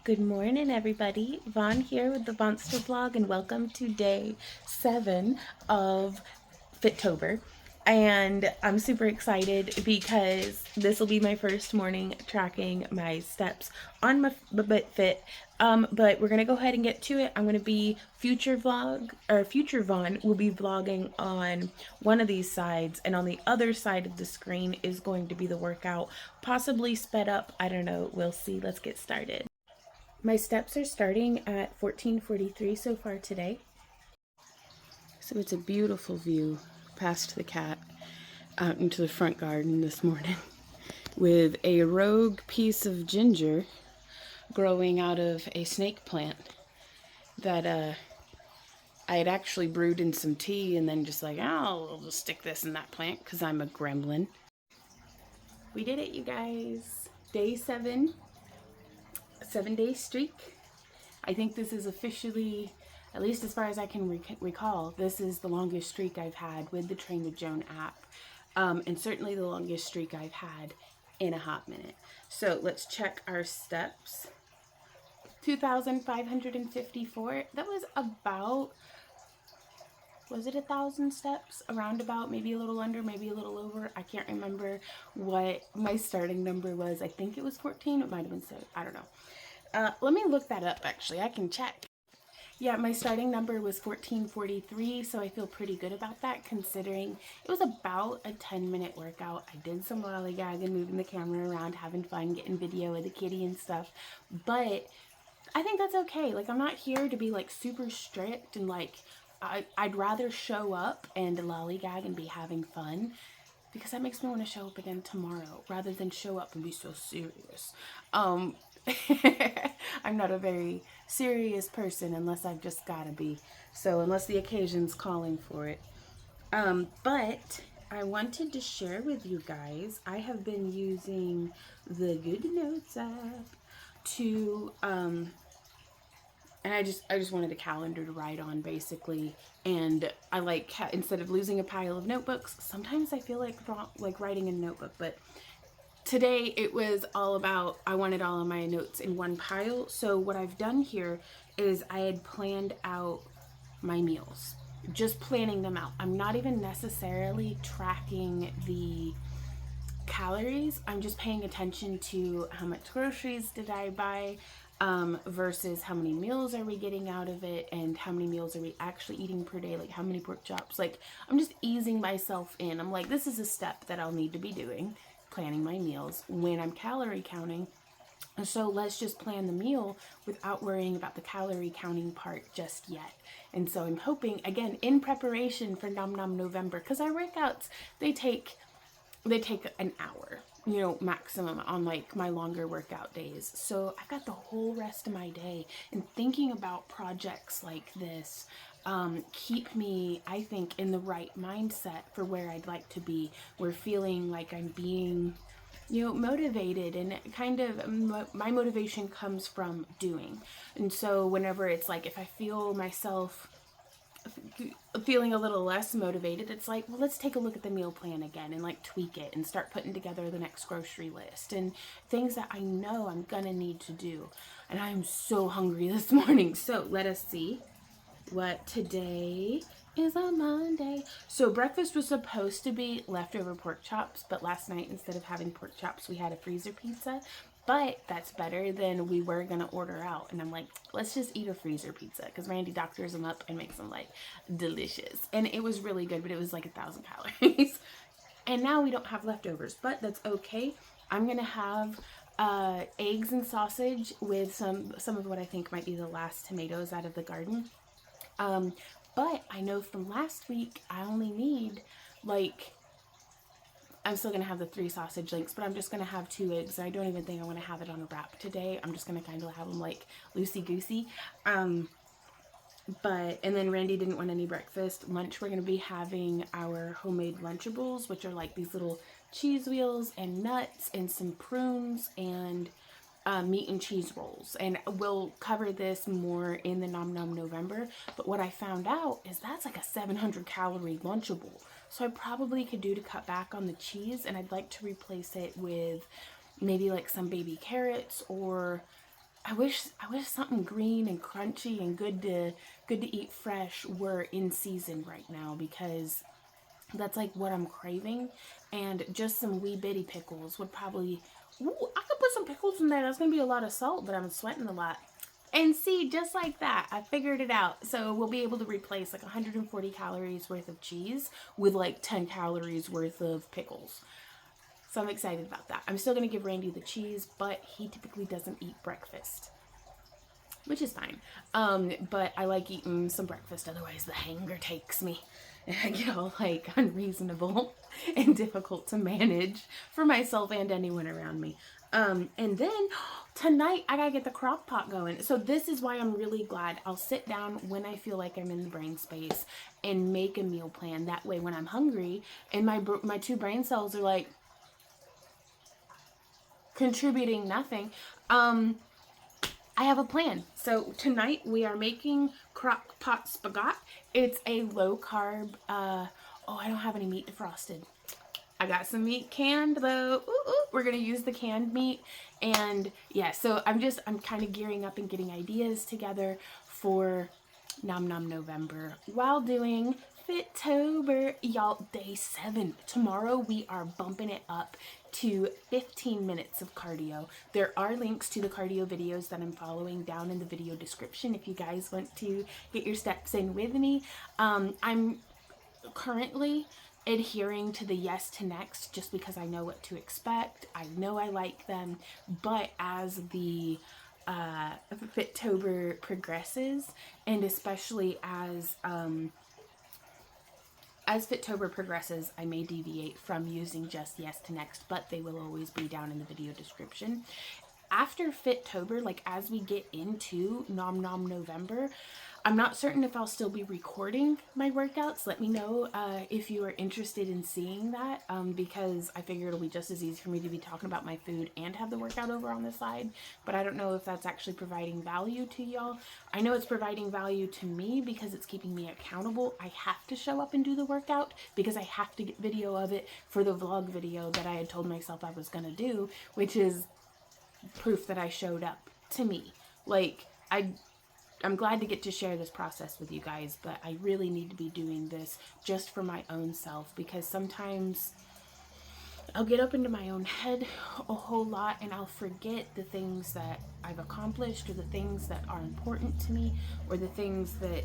Good morning, everybody. Vaughn here with the Monster Vlog, and welcome to day 7 of Fit-Tober. And I'm super excited because this will be my first morning tracking my steps on my Fit. But we're gonna go ahead and get to it. I'm gonna be future Vaughn will be vlogging on one of these sides, and on the other side of the screen is going to be the workout, possibly sped up. I don't know. We'll see. Let's get started. My steps are starting at 14:43 so far today. So it's a beautiful view past the cat out into the front garden this morning with a rogue piece of ginger growing out of a snake plant that I had actually brewed in some tea and then just like, oh, I'll just stick this in that plant because I'm a gremlin. We did it, you guys. Day 7. 7-day streak. I think this is officially, at least as far as I can recall, this is the longest streak I've had with the Train with Joan app, and certainly the longest streak I've had in a hot minute. So let's check our steps. 2,554. That was about, was it 1,000 steps? Around about, maybe a little under, maybe a little over. I can't remember what my starting number was. I think it was 14. It might have been 7. I don't know. Let me look that up, actually. I can check. Yeah, my starting number was 1443, so I feel pretty good about that, considering it was about a 10-minute workout. I did some lollygagging, moving the camera around, having fun, getting video of the kitty and stuff, but I think that's okay. Like, I'm not here to be, like, super strict, and, like, I'd rather show up and lollygag and be having fun, because that makes me want to show up again tomorrow, rather than show up and be so serious. I'm not a very serious person unless I've just gotta be. So unless the occasion's calling for it. But I wanted to share with you guys, I have been using the Good Notes app to, and I just wanted a calendar to write on, basically. And I like, instead of losing a pile of notebooks, sometimes I feel like writing in a notebook, but today it was all about, I wanted all of my notes in one pile. So what I've done here is I had planned out my meals, just planning them out. I'm not even necessarily tracking the calories. I'm just paying attention to how much groceries did I buy, versus how many meals are we getting out of it, and how many meals are we actually eating per day, like how many pork chops. Like, I'm just easing myself in. I'm like, this is a step that I'll need to be doing, planning my meals when I'm calorie counting. And so let's just plan the meal without worrying about the calorie counting part just yet. And so I'm hoping, again, in preparation for Nom Nom November, because our workouts, they take an hour, you know, maximum on like my longer workout days. So I've got the whole rest of my day, and thinking about projects like this keep me, I think, in the right mindset for where I'd like to be. We're feeling like I'm being, you know, motivated, and kind of my motivation comes from doing. And so whenever it's like, if I feel myself feeling a little less motivated, it's like, well, let's take a look at the meal plan again and like tweak it and start putting together the next grocery list and things that I know I'm gonna need to do. And I'm so hungry this morning. So let us see what today is, a Monday. So breakfast was supposed to be leftover pork chops, but last night, instead of having pork chops, we had a freezer pizza. But that's better than we were gonna order out. And I'm like, let's just eat a freezer pizza, because Randy doctors them up and makes them like delicious. And it was really good, but it was like 1,000 calories. And now we don't have leftovers, but that's okay. I'm gonna have eggs and sausage with some of what I think might be the last tomatoes out of the garden. But I know from last week, I only need, like, I'm still going to have the 3 sausage links, but I'm just going to have 2 eggs. I don't even think I want to have it on a wrap today. I'm just going to kind of have them, like, loosey-goosey. And then Randy didn't want any breakfast. Lunch, we're going to be having our homemade Lunchables, which are, like, these little cheese wheels and nuts and some prunes and meat and cheese rolls. And we'll cover this more in the Nom Nom November. But what I found out is that's like a 700 calorie Lunchable. So I probably could do to cut back on the cheese, and I'd like to replace it with maybe like some baby carrots or I wish something green and crunchy and good to eat fresh were in season right now, because that's like what I'm craving. And just some wee bitty pickles would probably, ooh, I could put some pickles in there. That's gonna be a lot of salt, but I'm sweating a lot. And see, just like that, I figured it out. So we'll be able to replace like 140 calories worth of cheese with like 10 calories worth of pickles. So I'm excited about that. I'm still going to give Randy the cheese, but he typically doesn't eat breakfast, which is fine. But I like eating some breakfast, otherwise the hunger takes me. And I get all like unreasonable and difficult to manage for myself and anyone around me. And then tonight I gotta get the crock pot going. So this is why I'm really glad I'll sit down when I feel like I'm in the brain space and make a meal plan. That way when I'm hungry and my two brain cells are like contributing nothing, I have a plan. So tonight we are making crock pot spaghetti. It's a low carb, oh, I don't have any meat defrosted. I got some meat canned though. Ooh, ooh. We're gonna use the canned meat. And yeah, so I'm kind of gearing up and getting ideas together for Nom Nom November while doing Fit-Tober. Y'all, day 7. Tomorrow we are bumping it up to 15 minutes of cardio. There are links to the cardio videos that I'm following down in the video description if you guys want to get your steps in with me. I'm currently adhering to the yes to next just because I know what to expect. I know I like them, but as the Fit-Tober progresses, and especially as Fit-Tober progresses, I may deviate from using just yes to next, but they will always be down in the video description. After Fit-Tober, like as we get into Nom Nom November, I'm not certain if I'll still be recording my workouts. Let me know if you are interested in seeing that, because I figure it'll be just as easy for me to be talking about my food and have the workout over on the side. But I don't know if that's actually providing value to y'all. I know it's providing value to me because it's keeping me accountable. I have to show up and do the workout because I have to get video of it for the vlog video that I had told myself I was going to do, which is proof that I showed up to me. Like, I'm glad to get to share this process with you guys, but I really need to be doing this just for my own self, because sometimes I'll get up into my own head a whole lot and I'll forget the things that I've accomplished, or the things that are important to me, or the things that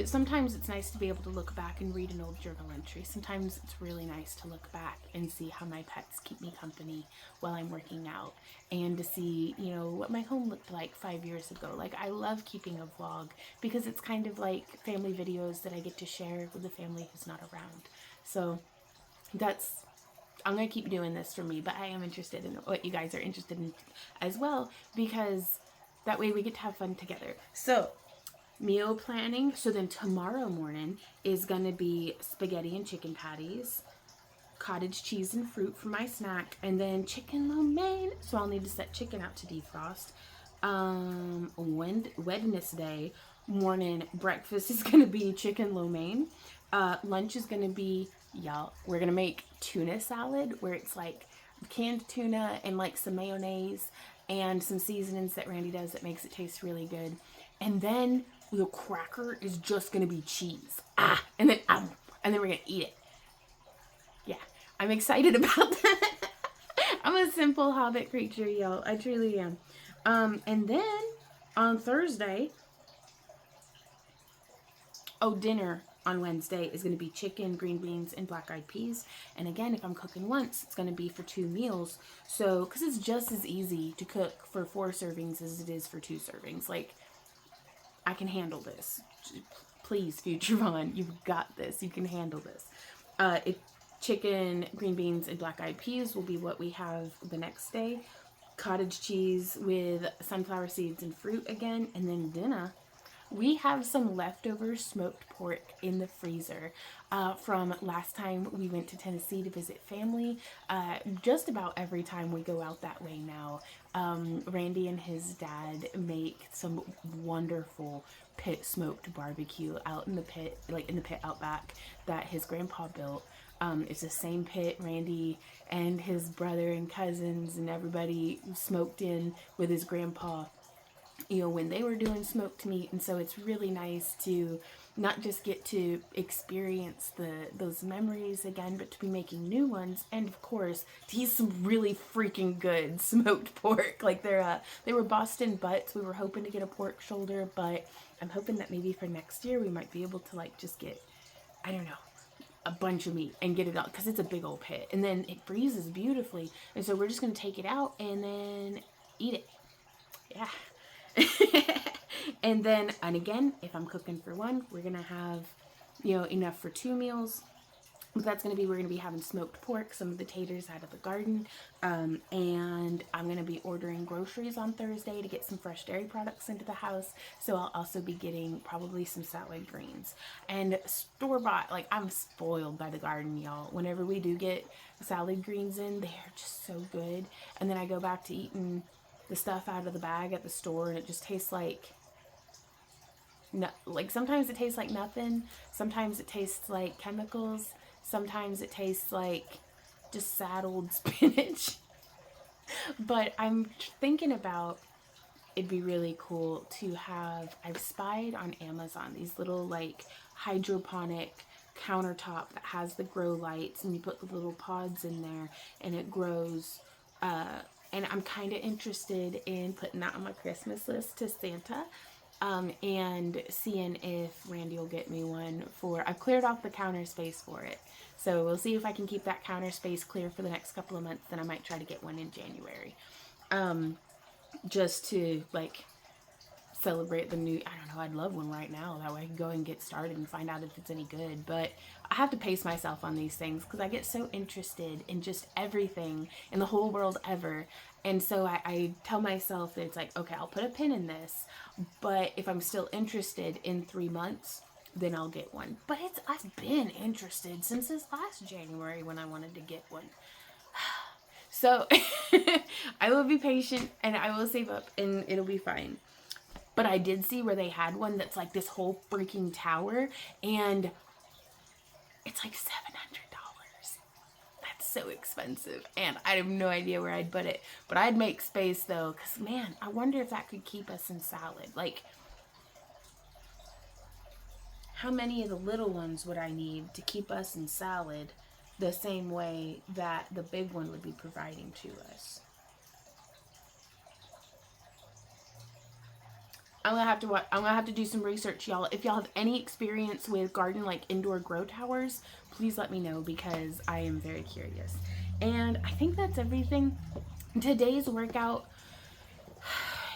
sometimes it's nice to be able to look back and read an old journal entry. Sometimes it's really nice to look back and see how my pets keep me company while I'm working out, and to see, what my home looked like 5 years ago. Like, I love keeping a vlog because it's kind of like family videos that I get to share with the family who's not around. So I'm going to keep doing this for me, but I am interested in what you guys are interested in as well, because that way we get to have fun together. So meal planning. So then tomorrow morning is going to be spaghetti and chicken patties, cottage cheese and fruit for my snack, and then chicken lo mein. So I'll need to set chicken out to defrost. Wednesday morning breakfast is going to be chicken lo mein. Lunch is going to be, we're going to make tuna salad, where it's like canned tuna and like some mayonnaise and some seasonings that Randy does that makes it taste really good. And then the cracker is just going to be cheese. And then we're going to eat it. Yeah, I'm excited about that. I'm a simple hobbit creature, y'all. I truly am. And then on Thursday, dinner on Wednesday is going to be chicken, green beans, and black-eyed peas. And again, if I'm cooking once, it's going to be for 2 meals. So, because it's just as easy to cook for 4 servings as it is for 2 servings. Like, I can handle this. Please, Future Vaughn, you've got this. You can handle this. Chicken, green beans, and black-eyed peas will be what we have the next day. Cottage cheese with sunflower seeds and fruit again. And then dinner, we have some leftover smoked pork in the freezer from last time we went to Tennessee to visit family. Just about every time we go out that way now, Randy and his dad make some wonderful pit smoked barbecue out in the pit, like in the pit out back that his grandpa built. It's the same pit Randy and his brother and cousins and everybody smoked in with his grandpa you know, when they were doing smoked meat. And so it's really nice to not just get to experience those memories again, but to be making new ones. And of course, to eat some really freaking good smoked pork. Like they were Boston butts. We were hoping to get a pork shoulder, but I'm hoping that maybe for next year we might be able to like just get, I don't know, a bunch of meat and get it out, because it's a big old pit. And then it freezes beautifully. And so we're just going to take it out and then eat it. Yeah. And then, and again, if I'm cooking for one, we're going to have, you know, enough for 2 meals. What that's going to be, we're going to be having smoked pork, some of the taters out of the garden, and I'm going to be ordering groceries on Thursday to get some fresh dairy products into the house. So I'll also be getting probably some salad greens and store-bought. Like, I'm spoiled by the garden, y'all. Whenever we do get salad greens in, they are just so good. And then I go back to eating the stuff out of the bag at the store, and it just tastes like, no, like sometimes it tastes like nothing, sometimes it tastes like chemicals, sometimes it tastes like just sad old spinach. But I'm thinking about, it'd be really cool to have, I've spied on Amazon these little like hydroponic countertop that has the grow lights, and you put the little pods in there and it grows. And I'm kind of interested in putting that on my Christmas list to Santa. And seeing if Randy will get me one for, I've cleared off the counter space for it. So we'll see if I can keep that counter space clear for the next couple of months. Then I might try to get one in January. Just to like celebrate the new, I don't know, I'd love one right now. That way I can go and get started and find out if it's any good. But I have to pace myself on these things because I get so interested in just everything in the whole world ever. And so I tell myself that it's like, okay, I'll put a pin in this, but if I'm still interested in 3 months, then I'll get one. But I've been interested since this last January when I wanted to get one. So I will be patient and I will save up and it'll be fine. But I did see where they had one that's like this whole freaking tower, and it's like $700. That's so expensive, and I have no idea where I'd put it. But I'd make space though, because man, I wonder if that could keep us in salad. Like, how many of the little ones would I need to keep us in salad the same way that the big one would be providing to us? I'm gonna have to do some research, y'all. If y'all have any experience with garden, like indoor grow towers, please let me know because I am very curious. And I think that's everything. Today's workout,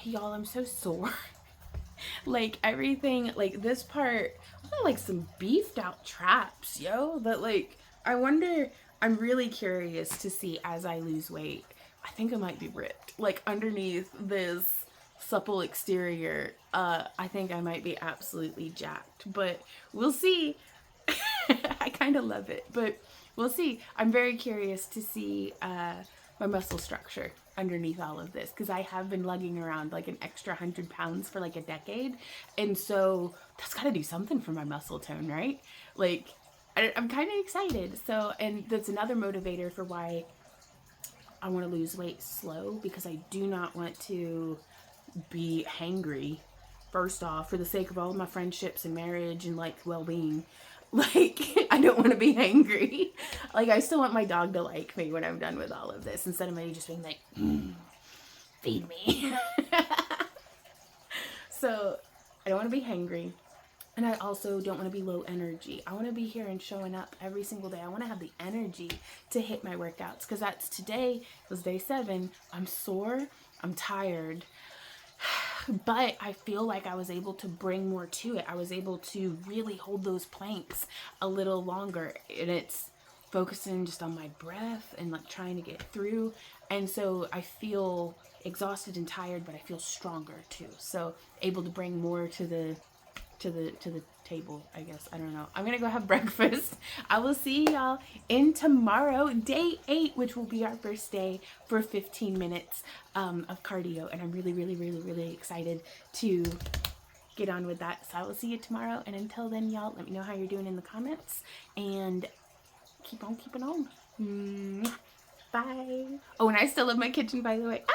y'all, I'm so sore. Like everything, like this part, I got like some beefed out traps, yo. That like, I wonder, I'm really curious to see as I lose weight. I think I might be ripped. Like underneath this supple exterior, I think I might be absolutely jacked, but we'll see. I kind of love it, but we'll see. I'm very curious to see my muscle structure underneath all of this, because I have been lugging around like an extra 100 pounds for like a decade, and so that's got to do something for my muscle tone, right? Like, I'm kind of excited. So, and that's another motivator for why I want to lose weight slow, because I do not want to be hangry, first off, for the sake of all of my friendships and marriage and like well-being. Like, I don't want to be hangry. Like, I still want my dog to like me when I'm done with all of this, instead of me just being like, feed me. So I don't want to be hangry, and I also don't want to be low energy. I want to be here and showing up every single day. I want to have the energy to hit my workouts, because that's today was day 7. I'm sore, I'm tired, but I feel like I was able to bring more to it. I was able to really hold those planks a little longer, and it's focusing just on my breath and like trying to get through. And so I feel exhausted and tired, but I feel stronger too. So able to bring more to the table, I guess. I don't know. I'm gonna go have breakfast. I will see y'all in tomorrow, day 8, which will be our first day for 15 minutes of cardio, and I'm really excited to get on with that. So I will see you tomorrow, and until then, y'all, let me know how you're doing in the comments, and keep on keeping on. Bye. Oh, and I still love my kitchen, by the way. Ah!